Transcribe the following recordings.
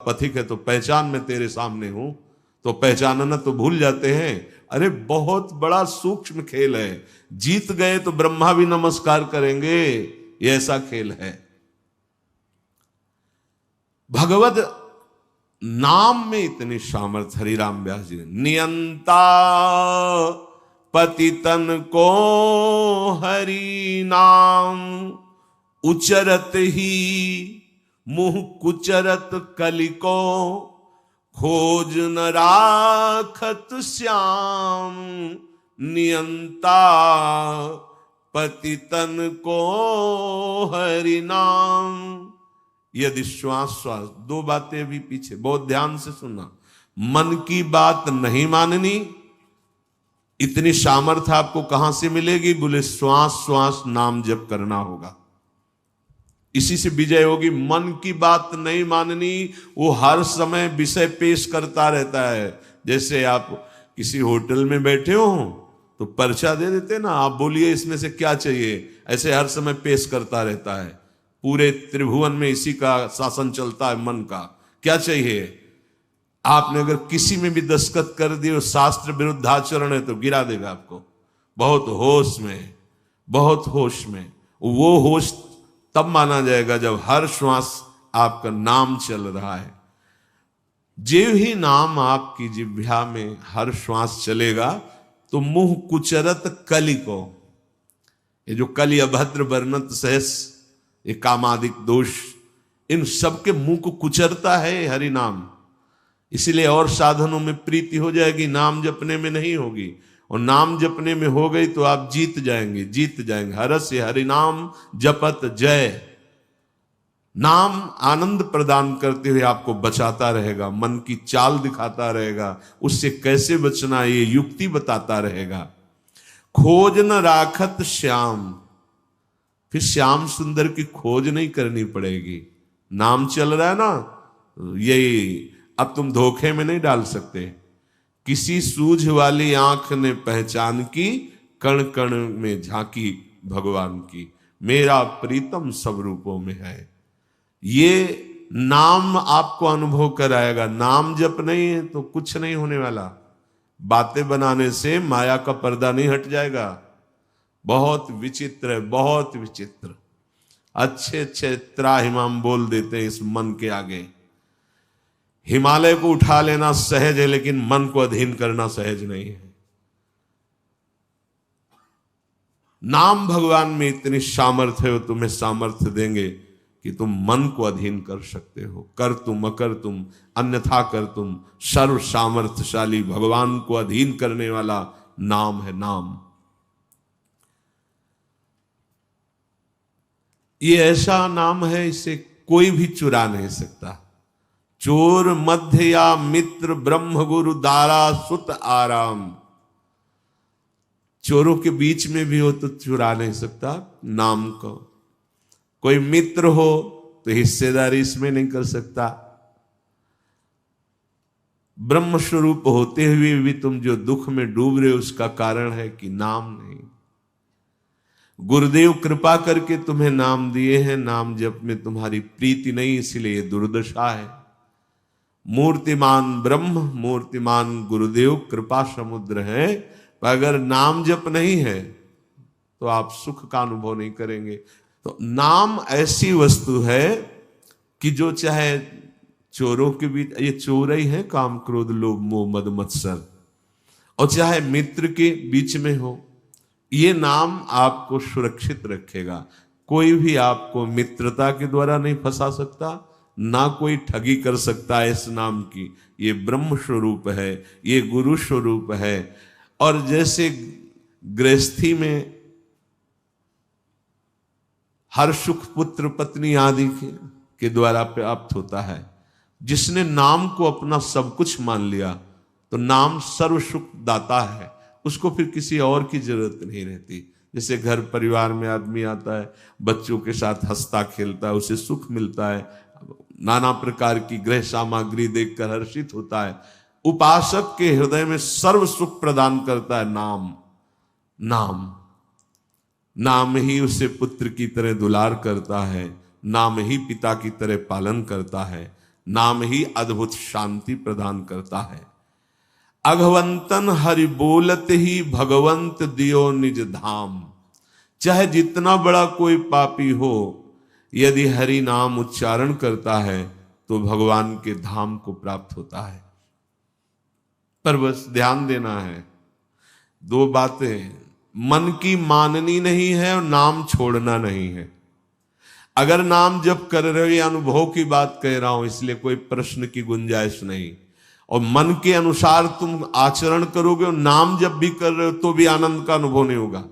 पथिक है तो पहचान मैं तेरे सामने हूं, तो पहचानना तो भूल जाते हैं। अरे बहुत बड़ा सूक्ष्म खेल है, जीत गए तो ब्रह्मा भी नमस्कार करेंगे, ये ऐसा खेल है। भगवत नाम में इतनी सामर्थ्य, हरिराम व्यास जी ने, नियंता पतितन को हरि नाम, उचरत ही मुंह कुचरत कलिको, खोज न राखत श्याम, नियंता पतितन को हरि नाम। यदि श्वास श्वास, दो बातें भी पीछे बहुत ध्यान से सुनना। मन की बात नहीं माननी, इतनी सामर्थ्य आपको कहां से मिलेगी? बोले श्वास श्वास नाम जप करना होगा, इसी से विजय होगी। मन की बात नहीं माननी, वो हर समय विषय पेश करता रहता है। जैसे आप किसी होटल में बैठे हो तो पर्चा दे देते ना, आप बोलिए इसमें से क्या चाहिए, ऐसे हर समय पेश करता रहता है। पूरे त्रिभुवन में इसी का शासन चलता है, मन का। क्या चाहिए? आपने अगर किसी में भी दस्तखत कर दिए, शास्त्र विरुद्ध आचरण है, तो गिरा देगा आपको। बहुत होश में, बहुत होश में। वो होश तब माना जाएगा जब हर श्वास आपका नाम चल रहा है। जो ही नाम आपकी जिह्वा में हर श्वास चलेगा तो मुंह कुचरत कलि को, ये जो कलि अभद्र वर्णत सहस, ये कामादिक दोष, इन सबके मुंह को कुचरता है हरि नाम। इसीलिए और साधनों में प्रीति हो जाएगी, नाम जपने में नहीं होगी। और नाम जपने में हो गई तो आप जीत जाएंगे, जीत जाएंगे। हरस हरि नाम जपत जय। नाम आनंद प्रदान करते हुए आपको बचाता रहेगा, मन की चाल दिखाता रहेगा, उससे कैसे बचना ये युक्ति बताता रहेगा। खोज न राखत श्याम, फिर श्याम सुंदर की खोज नहीं करनी पड़ेगी। नाम चल रहा है ना, यही अब तुम धोखे में नहीं डाल सकते। किसी सूझ वाली आंख ने पहचान की, कण कण में झांकी भगवान की, मेरा प्रीतम सब रूपों में है। ये नाम आपको अनुभव कराएगा। नाम जप नहीं है तो कुछ नहीं होने वाला। बातें बनाने से माया का पर्दा नहीं हट जाएगा। बहुत विचित्र है, बहुत विचित्र। अच्छे अच्छे त्राहिमाम बोल देते हैं इस मन के आगे। हिमालय को उठा लेना सहज है, लेकिन मन को अधीन करना सहज नहीं है। नाम भगवान में इतनी सामर्थ्य है, वो तुम्हें सामर्थ्य देंगे कि तुम मन को अधीन कर सकते हो। कर तुम अकर तुम अन्यथा कर तुम, सर्व सामर्थ्यशाली भगवान को अधीन करने वाला नाम है नाम। ये ऐसा नाम है, इसे कोई भी चुरा नहीं सकता। चोर मध्य या मित्र, ब्रह्म गुरु दारा सुत आराम। चोरों के बीच में भी हो तो चुरा नहीं सकता नाम को। कोई मित्र हो तो हिस्सेदारी इसमें नहीं कर सकता। ब्रह्म स्वरूप होते हुए भी तुम जो दुख में डूब रहे हो, उसका कारण है कि नाम नहीं। गुरुदेव कृपा करके तुम्हें नाम दिए हैं, नाम जप में तुम्हारी प्रीति नहीं, इसलिए दुर्दशा है। मूर्तिमान ब्रह्म, मूर्तिमान गुरुदेव कृपा समुद्र है, पर अगर नाम जप नहीं है तो आप सुख का अनुभव नहीं करेंगे। तो नाम ऐसी वस्तु है कि जो चाहे चोरों के बीच, ये चोर ही है, काम क्रोध लोभ मोह मद मत्सर, और चाहे मित्र के बीच में हो, ये नाम आपको सुरक्षित रखेगा। कोई भी आपको मित्रता के द्वारा नहीं फंसा सकता, ना कोई ठगी कर सकता है इस नाम की। ये ब्रह्म स्वरूप है, ये गुरु स्वरूप है। और जैसे गृहस्थी में हर सुख पुत्र पत्नी आदि के द्वारा प्राप्त होता है, जिसने नाम को अपना सब कुछ मान लिया तो नाम सर्व सुख दाता है, उसको फिर किसी और की जरूरत नहीं रहती। जैसे घर परिवार में आदमी आता है, बच्चों के साथ हंसता खेलता है, उसे सुख मिलता है, नाना प्रकार की गृह सामग्री देखकर हर्षित होता है। उपासक के हृदय में सर्व सुख प्रदान करता है नाम। नाम नाम ही उसे पुत्र की तरह दुलार करता है, नाम ही पिता की तरह पालन करता है, नाम ही अद्भुत शांति प्रदान करता है। अघवंतन हरि बोलत ही भगवंत दियो निज धाम। चाहे जितना बड़ा कोई पापी हो, यदि हरि नाम उच्चारण करता है तो भगवान के धाम को प्राप्त होता है। पर बस ध्यान देना है, दो बातें, मन की माननी नहीं है और नाम छोड़ना नहीं है। अगर नाम जप कर रहे हो, ये अनुभव की बात कह रहा हूं, इसलिए कोई प्रश्न की गुंजाइश नहीं। और मन के अनुसार तुम आचरण करोगे और नाम जप भी कर रहे हो तो भी आनंद का अनुभव नहीं होगा।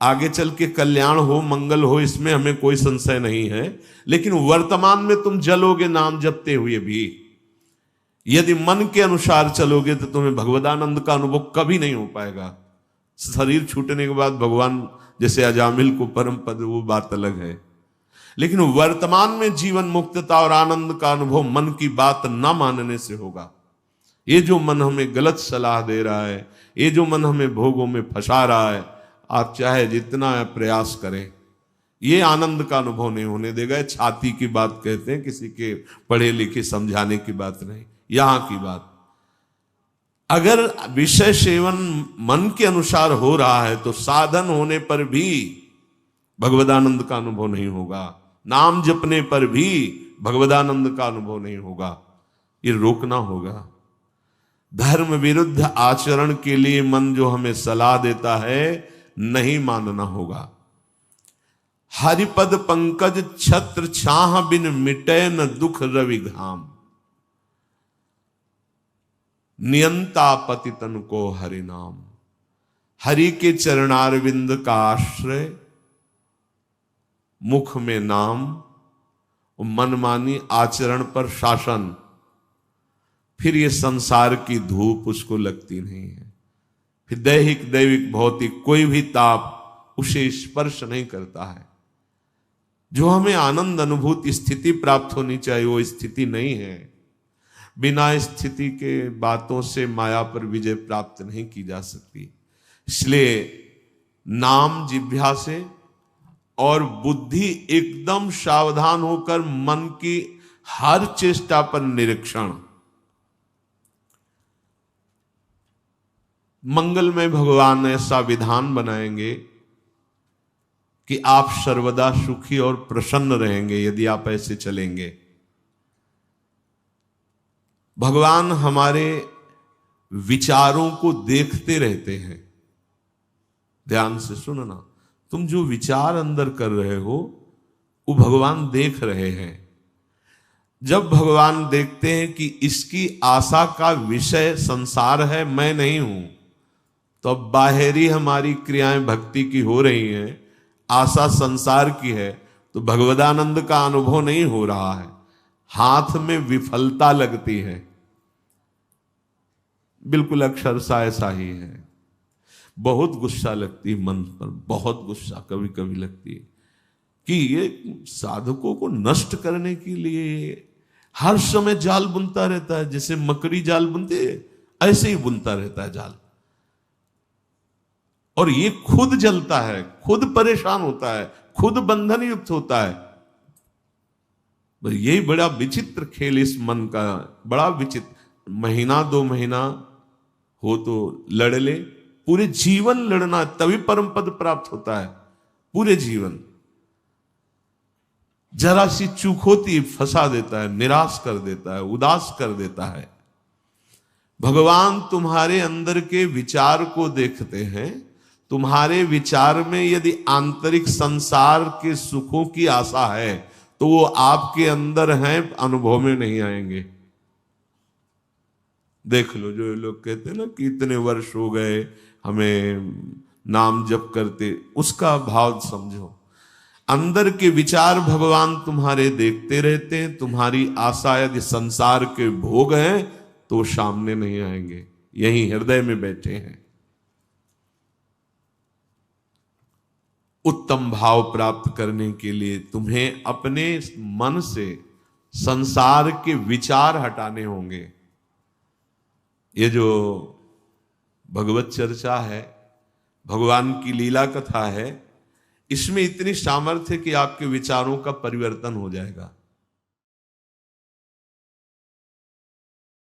आगे चल के कल्याण हो, मंगल हो, इसमें हमें कोई संशय नहीं है, लेकिन वर्तमान में तुम जलोगे नाम जपते हुए भी। यदि मन के अनुसार चलोगे तो तुम्हें भगवदानंद का अनुभव कभी नहीं हो पाएगा। शरीर छूटने के बाद भगवान जैसे अजामिल को परम पद, वो बात अलग है, लेकिन वर्तमान में जीवन मुक्तता और आनंद का अनुभव मन की बात न मानने से होगा। ये जो मन हमें गलत सलाह दे रहा है, ये जो मन हमें भोगों में फंसा रहा है, आप चाहे जितना प्रयास करें, ये आनंद का अनुभव नहीं होने देगा। छाती की बात कहते हैं, किसी के पढ़े लिखे समझाने की बात नहीं, यहां की बात। अगर विषय सेवन मन के अनुसार हो रहा है तो साधन होने पर भी भगवदानंद का अनुभव नहीं होगा, नाम जपने पर भी भगवदानंद का अनुभव नहीं होगा। ये रोकना होगा। धर्म विरुद्ध आचरण के लिए मन जो हमें सलाह देता है, नहीं मानना होगा। हरिपद पंकज छत्र छाह बिन मिटे न दुख रवि घाम। नियंता पतितन को हरि नाम। हरि के चरणारविंद का आश्रय, मुख में नाम, मनमानी आचरण पर शासन, फिर ये संसार की धूप उसको लगती नहीं है। फिर दैहिक दैविक भौतिक कोई भी ताप उसे स्पर्श नहीं करता है। जो हमें आनंद अनुभूति स्थिति प्राप्त होनी चाहिए, वो स्थिति नहीं है। बिना स्थिति के बातों से माया पर विजय प्राप्त नहीं की जा सकती। इसलिए नाम जिह्वा से और बुद्धि एकदम सावधान होकर मन की हर चेष्टा पर निरीक्षण। मंगलमय भगवान ऐसा विधान बनाएंगे कि आप सर्वदा सुखी और प्रसन्न रहेंगे यदि आप ऐसे चलेंगे। भगवान हमारे विचारों को देखते रहते हैं। ध्यान से सुनना, तुम जो विचार अंदर कर रहे हो वो भगवान देख रहे हैं। जब भगवान देखते हैं कि इसकी आशा का विषय संसार है, मैं नहीं हूं, तो अब बाहरी हमारी क्रियाएं भक्ति की हो रही हैं, आशा संसार की है, तो भगवदानंद का अनुभव नहीं हो रहा है, हाथ में विफलता लगती है। बिल्कुल अक्षरशः ऐसा ही है। बहुत गुस्सा लगती है मन पर, बहुत गुस्सा कभी कभी लगती है कि ये साधकों को नष्ट करने के लिए हर समय जाल बुनता रहता है। जैसे मकड़ी जाल बुनते ऐसे ही बुनता रहता है जाल, और ये खुद जलता है, खुद परेशान होता है, खुद बंधन युक्त होता है। यही बड़ा विचित्र खेल इस मन का, बड़ा विचित्र। महीना 2 महीना हो तो लड़ ले, पूरे जीवन लड़ना, तभी परम पद प्राप्त होता है। पूरे जीवन जरा सी चूक होती फंसा देता है, निराश कर देता है, उदास कर देता है। भगवान तुम्हारे अंदर के विचार को देखते हैं। तुम्हारे विचार में यदि आंतरिक संसार के सुखों की आशा है तो वो आपके अंदर हैं, अनुभव में नहीं आएंगे। देख लो, जो लोग कहते हैं ना कि इतने वर्ष हो गए हमें नाम जप करते, उसका भाव समझो। अंदर के विचार भगवान तुम्हारे देखते रहते हैं। तुम्हारी आशा यदि संसार के भोग हैं तो सामने नहीं आएंगे, यहीं हृदय में बैठे हैं। उत्तम भाव प्राप्त करने के लिए तुम्हें अपने मन से संसार के विचार हटाने होंगे। ये जो भगवत चर्चा है, भगवान की लीला कथा है, इसमें इतनी सामर्थ्य कि आपके विचारों का परिवर्तन हो जाएगा।